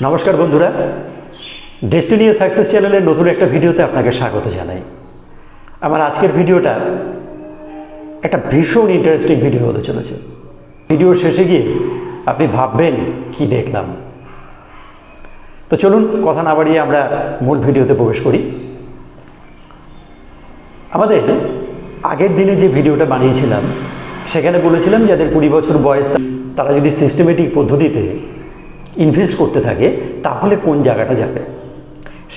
নমস্কার বন্ধুরা, destiny success চ্যানেলের নতুন একটা ভিডিওতে আপনাকে স্বাগত জানাই। আমার আজকের ভিডিওটা একটা ভীষণ ইন্টারেস্টিং ভিডিও হতে চলেছে। ভিডিওর শেষে গিয়ে আপনি ভাববেন কি দেখলাম। তো চলুন কথা না বাড়িয়ে আমরা মূল ভিডিওতে প্রবেশ করি। আমাদের আগের দিনে যে ভিডিওটা বানিয়েছিলাম সেখানে বলেছিলাম যাদের 20 বছর বয়স তারা যদি সিস্টেমেটিক পদ্ধতিতে ইনভেস্ট করতে থাকে তাহলে কোন জায়গাটা যাবে,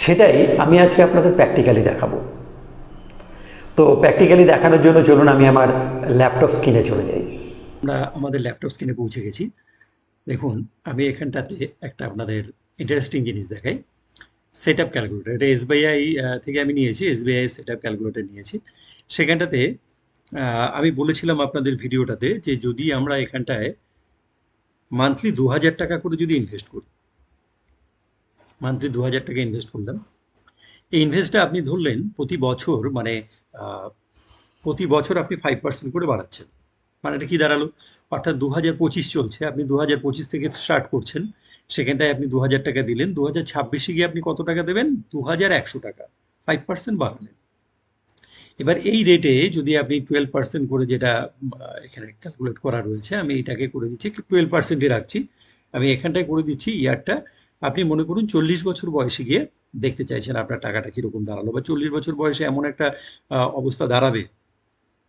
সেটাই আমি আজকে আপনাদের প্র্যাকটিক্যালি দেখাবো। তো প্র্যাকটিক্যালি দেখানোর জন্য চলুন আমি আমার ল্যাপটপ স্ক্রিনে চলে যাই। আমরা আমাদের ল্যাপটপ স্ক্রিনে পৌঁছে গেছি। দেখুন, আমি এখানটাতে একটা আপনাদের ইন্টারেস্টিং জিনিস দেখাই। সেট আপ ক্যালকুলেটর, এটা এসবিআই থেকে আমি নিয়েছি, এসবিআই সেট আপ ক্যালকুলেটর নিয়েছি। সেখানটাতে আমি বলেছিলাম আপনাদের ভিডিওটাতে যে যদি আমরা এখানটায় মান্থলি 2000 টাকা করে যদি ইনভেস্ট করি, মান্থলি 2000 টাকা ইনভেস্ট করলাম, এই ইনভেস্টটা আপনি ধরলেন প্রতি বছর প্রতি বছর আপনি 5% করে বাড়াচ্ছেন। মানে এটা কি দাঁড়ালো? অর্থাৎ 2025 চলছে, আপনি 2025 থেকে স্টার্ট করছেন, সেখানটায় আপনি 2000 টাকা দিলেন, 2026-এ গিয়ে আপনি কত টাকা দেবেন? 2100 টাকা, 5% বাড়ালেন। এবার এই রেটে যদি আপনি 12% করে, যেটা এখানে ক্যালকুলেট করা রয়েছে, আমি এটাকে করে দিচ্ছি 12%-ই রাখছি, আমি এখানটায় করে দিচ্ছি ইয়ারটা। আপনি মনে করুন 40 বছর বয়সে গিয়ে দেখতে চাইছেন আপনার টাকাটা কিরকম দাঁড়ালো, বা 40 বছর বয়সে এমন একটা অবস্থা দাঁড়াবে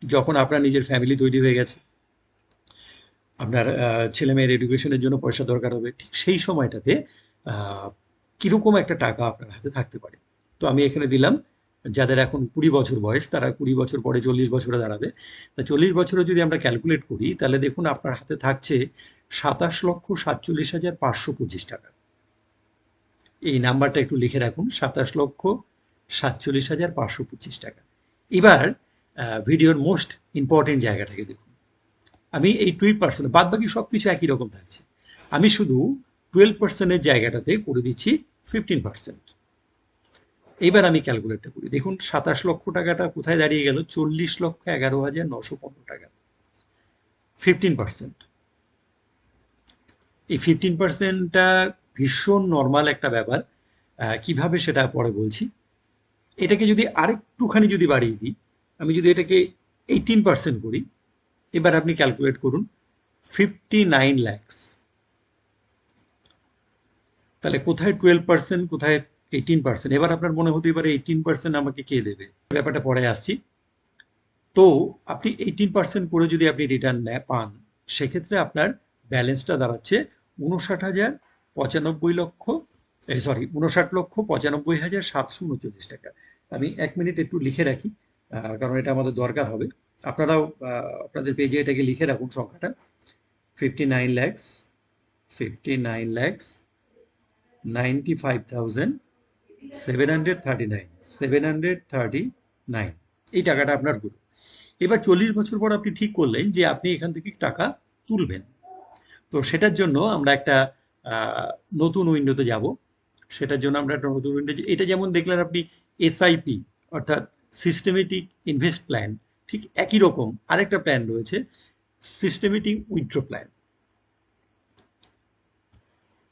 যখন আপনার নিজের ফ্যামিলি তৈরি হয়ে গেছে, আপনার ছেলেমেয়ের এডুকেশনের জন্য পয়সা দরকার হবে, ঠিক সেই সময়টাতে কীরকম একটা টাকা আপনার হাতে থাকতে পারে। তো আমি এখানে দিলাম যাদের এখন 20 বছর বয়স, তারা 20 বছর পরে 40 বছরে দাঁড়াবে। তা 40 বছরে যদি আমরা ক্যালকুলেট করি, তাহলে দেখুন আপনার হাতে থাকছে 27,47,525 টাকা। এই নাম্বারটা একটু লিখে রাখুন, 27,47,525 টাকা। এবার ভিডিওর মোস্ট ইম্পর্টেন্ট জায়গাটাকে দেখুন। আমি এই 12%, বাদ বাকি সব কিছু একই রকম থাকছে, আমি শুধু 12%-এর জায়গাটাতে করে দিচ্ছি 15%। এবার আমি ক্যালকুলেটটা করি, দেখুন 27 লক্ষ টাকাটা কোথায় দাঁড়িয়ে গেল? 40,11,915 টাকা। 15%, এই 15%টা ভীষণ নর্মাল একটা ব্যাপার। কিভাবে সেটা পরে বলছি। এটাকে যদি আরেকটুখানি যদি বাড়িয়ে দিই, আমি যদি এটাকে 18% করি, এবার আপনি ক্যালকুলেট করুন 59 lakhs। তাহলে কোথায় 12%, কোথায় 18%? এবার আপনার মনে হতে পারে 18% আমাকে কে দেবে, ব্যাপারটা পরে আসছি। তো আপনি 18% করে যদি আপনি রিটার্ন পান, সেক্ষেত্রে আপনার ব্যালেন্সটা দাঁড়াচ্ছে 59,95,739 টাকা। আমি 1 মিনিট একটু লিখে রাখি, কারণ এটা আমাদের দরকার হবে। আপনারাও আপনাদের পেজে এটাকে লিখে রাখুন সংখ্যাটা। 59 lakhs, 59 lakhs 95,739, 739, এই টাকাটা আপনার গুলো। এবার 40 বছর পর আপনি ঠিক করলেন যে আপনি এখান থেকে টাকা তুলবেন। তো সেটার জন্য আমরা একটা নতুন উইন্ডোতে যাব। সেটার জন্য আমরা একটা নতুন উইন্ডো, এটা যেমন দেখলেন আপনি এসআইপি অর্থাৎ সিস্টেমেটিক ইনভেস্ট প্ল্যান, ঠিক একই রকম আরেকটা প্ল্যান রয়েছে, systematic withdraw plan,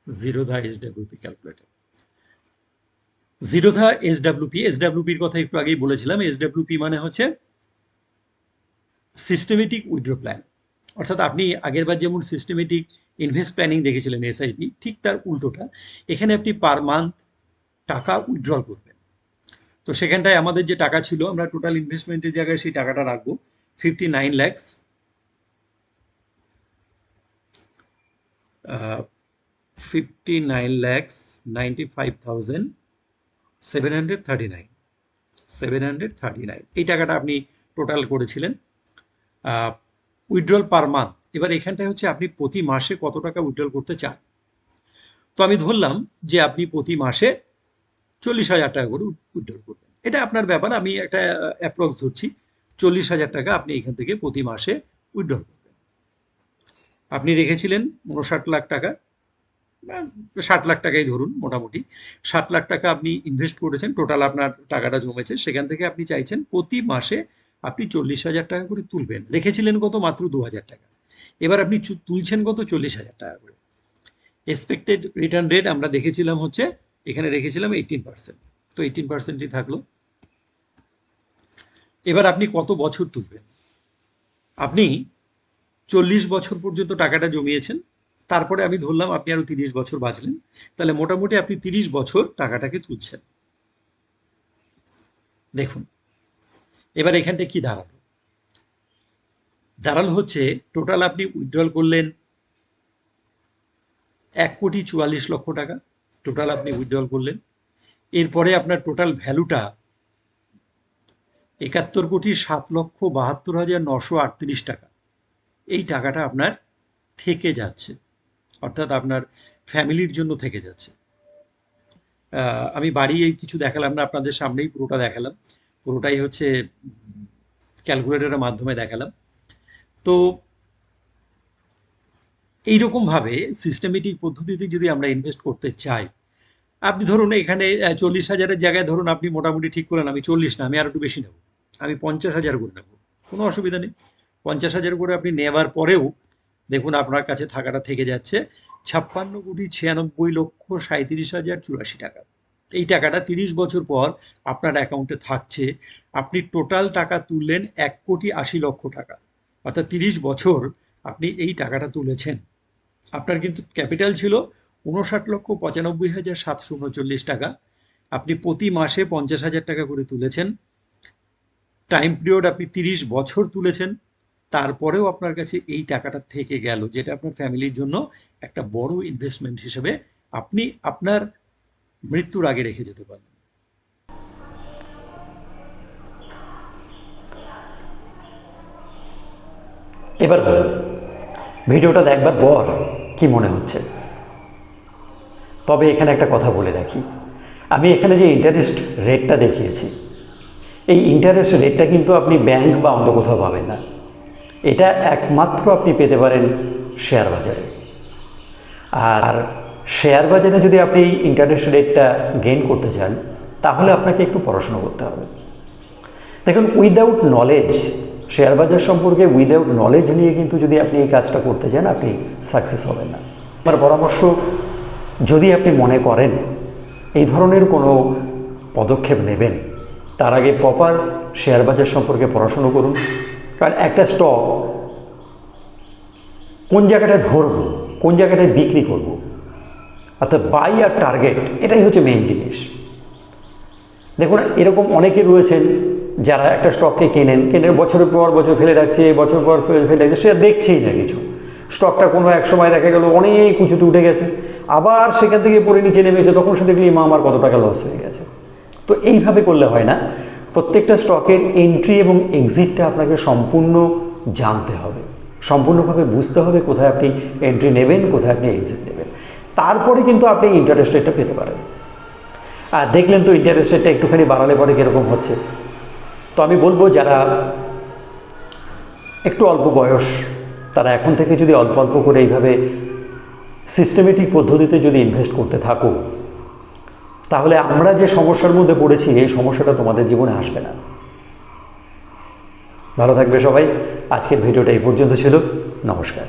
Zerodha SWP calculator. Zerodha এসডব্লিউপির কথা একটু আগেই বলেছিলাম। এসডব্লিউপি মানে হচ্ছে সিস্টেমেটিক উইথড্র প্ল্যান। অর্থাৎ আপনি আগেরবার যেমন সিস্টেমেটিক ইনভেস্ট প্ল্যানিং দেখেছিলেন এসআইপি, ঠিক তার উল্টোটা। এখানে আপনি পার মান্থ টাকা উইথড্রল করবেন। তো সেখানটায় আমাদের যে টাকা ছিল, আমরা টোটাল ইনভেস্টমেন্টের জায়গায় সেই টাকাটা রাখবো 59 lakhs 59 lakhs 95,739, 739 এই টাকাটা আপনি টোটাল করেছিলেন উইথড্রল পার মান্থ। এবার এখানটায় হচ্ছে আপনি প্রতি মাসে কত টাকা উইথড্রল করতে চান। তো আমি ধরলাম যে আপনি প্রতি মাসে 40,000 টাকা করে উইথড্রল করবেন। এটা আপনার ব্যাপার, আমি একটা অ্যাপ্রক্স ধরছি। 40,000 টাকা আপনি এখান থেকে প্রতি মাসে উইথড্রল করবেন। আপনি রেখেছিলেন 59 লাখ টাকা, 60 লাখ টাকাই ধরুন মোটামুটি। 60 লাখ টাকা আপনি ইনভেস্ট করেছেন, টোটাল আপনার টাকাটা জমেছে, সেখান থেকে আপনি চাইছেন প্রতি মাসে আপনি 40,000 টাকা করে তুলবেন। রেখেছিলেন কত? মাত্র 2,000 টাকা। এবার আপনি তুলছেন কত? 40,000 টাকা করে। এক্সপেক্টেড রিটার্ন রেট আমরা দেখেছিলাম হচ্ছে, এখানে রেখেছিলাম 18%। তো 18%ই থাকলো। এবার আপনি কত বছর তুলবেন? আপনি 40 বছর পর্যন্ত টাকাটা জমিয়েছেন, তারপরে আমি ধরলাম আপনি আরো 30 বছর বাঁচলেন, তাহলে মোটামুটি আপনি 30 বছর টাকাটাকে তুলছেন। দেখুন এবার এখানটা কি দাঁড়ালো? দাঁড়ালো হচ্ছে টোটাল আপনি উইথড্রল করলেন 1,44,00,000 টাকা, টোটাল আপনি উইথড্রল করলেন। এরপরে আপনার টোটাল ভ্যালুটা 71,07,72,938 টাকা। এই টাকাটা আপনার থেকে যাচ্ছে, অর্থাৎ আপনার ফ্যামিলির জন্য থেকে যাচ্ছে। আমি বাড়ি কিছু দেখালাম না, আপনাদের সামনেই পুরোটা দেখালাম, পুরোটাই হচ্ছে ক্যালকুলেটরের মাধ্যমে দেখালাম। তো এইরকমভাবে সিস্টেমেটিক পদ্ধতিতে যদি আমরা ইনভেস্ট করতে চাই, আপনি ধরুন এখানে 40,000-এর জায়গায় ধরুন আপনি মোটামুটি ঠিক করলেন আমি 40 না, আমি আরো একটু বেশি নেব, আমি 50,000 করে নেব, কোনো অসুবিধা নেই। 50,000 করে আপনি নেওয়ার পরেও দেখুন আপনার কাছে থাকাটা থেকে যাচ্ছে 56,96,37,084 টাকা। এই টাকাটা 30 বছর পর আপনার অ্যাকাউন্টে থাকছে। আপনি টোটাল টাকা তুললেন 1,80,00,000 টাকা, অর্থাৎ 30 বছর আপনি এই টাকাটা তুলেছেন। আপনার কিন্তু ক্যাপিটাল ছিল 59,95,739 টাকা। আপনি প্রতি মাসে 50,000 টাকা করে তুলেছেন। টাইম পিরিয়ড আপনি 30 বছর তুলেছেন, তারপরেও আপনার কাছে এই টাকাটা থেকে গেল, যেটা আপনার ফ্যামিলির জন্য একটা বড় ইনভেস্টমেন্ট হিসেবে আপনি আপনার মৃত্যুর আগে রেখে যেতে পারেন। এবার বলুন, ভিডিওটা দেখবার পর কি মনে হচ্ছে? তবে এখানে একটা কথা বলে রাখি, আমি এখানে যে ইন্টারেস্ট রেটটা দেখিয়েছি, এই ইন্টারেস্ট রেটটা কিন্তু আপনি ব্যাংক বা অন্য কোথাও পাবেন না। এটা একমাত্র আপনি পেতে পারেন শেয়ার বাজারে। আর শেয়ার বাজারে যদি আপনি এই ইন্টারেস্ট রেটটা গেইন করতে চান, তাহলে আপনাকে একটু পড়াশোনা করতে হবে। দেখুন, উইদাউট নলেজ, শেয়ার বাজার সম্পর্কে উইদাউট নলেজ নিয়ে কিন্তু যদি আপনি এই কাজটা করতে চান, আপনি সাকসেস হবেন না। আমার পরামর্শ, যদি আপনি মনে করেন এই ধরনের কোনো পদক্ষেপ নেবেন, তার আগে প্রপার শেয়ার বাজার সম্পর্কে পড়াশুনো করুন। কারণ একটা স্টক কোন জায়গাটায় ধরব, কোন জায়গাটায় বিক্রি করব, অর্থাৎ বাই আর টার্গেট, এটাই হচ্ছে মেইন জিনিস। দেখুন, এরকম অনেকে রয়েছেন যারা একটা স্টককে কেনেন বছরের পর বছর ফেলে রাখছে, বছর পর ফেলে রাখছে, সে দেখছেই না কিছু। স্টকটা কোনো এক সময় দেখা গেল অনেক উঁচুতে উঠে গেছে, আবার সেখান থেকে পরে নিচে নেমেছে, তখন সে দেখলি মা আমার কত টাকা লস হয়ে গেছে। তো এইভাবে করলে হয় না। প্রত্যেকটা স্টকের এন্ট্রি এবং এক্সিটটা আপনাকে সম্পূর্ণ জানতে হবে, সম্পূর্ণভাবে বুঝতে হবে কোথায় আপনি এন্ট্রি নেবেন, কোথায় আপনি এক্সিট নেবেন। তারপরে কিন্তু আপনি ইন্টারেস্ট রেটটা পেতে পারেন। আর দেখলেন তো ইন্টারেস্ট রেটটা একটুখানি বাড়ালে পরে কীরকম হচ্ছে। তো আমি বলবো, যারা একটু অল্প বয়স, তারা এখন থেকে যদি অল্প অল্প করে এইভাবে সিস্টেমেটিক পদ্ধতিতে যদি ইনভেস্ট করতে থাকো, তাহলে আমরা যে সমস্যার মধ্যে পড়েছি, এই সমস্যাটা তোমাদের জীবনে আসবে না। ভালো থাকবে সবাই। আজকের ভিডিওটা এই পর্যন্ত ছিল। নমস্কার।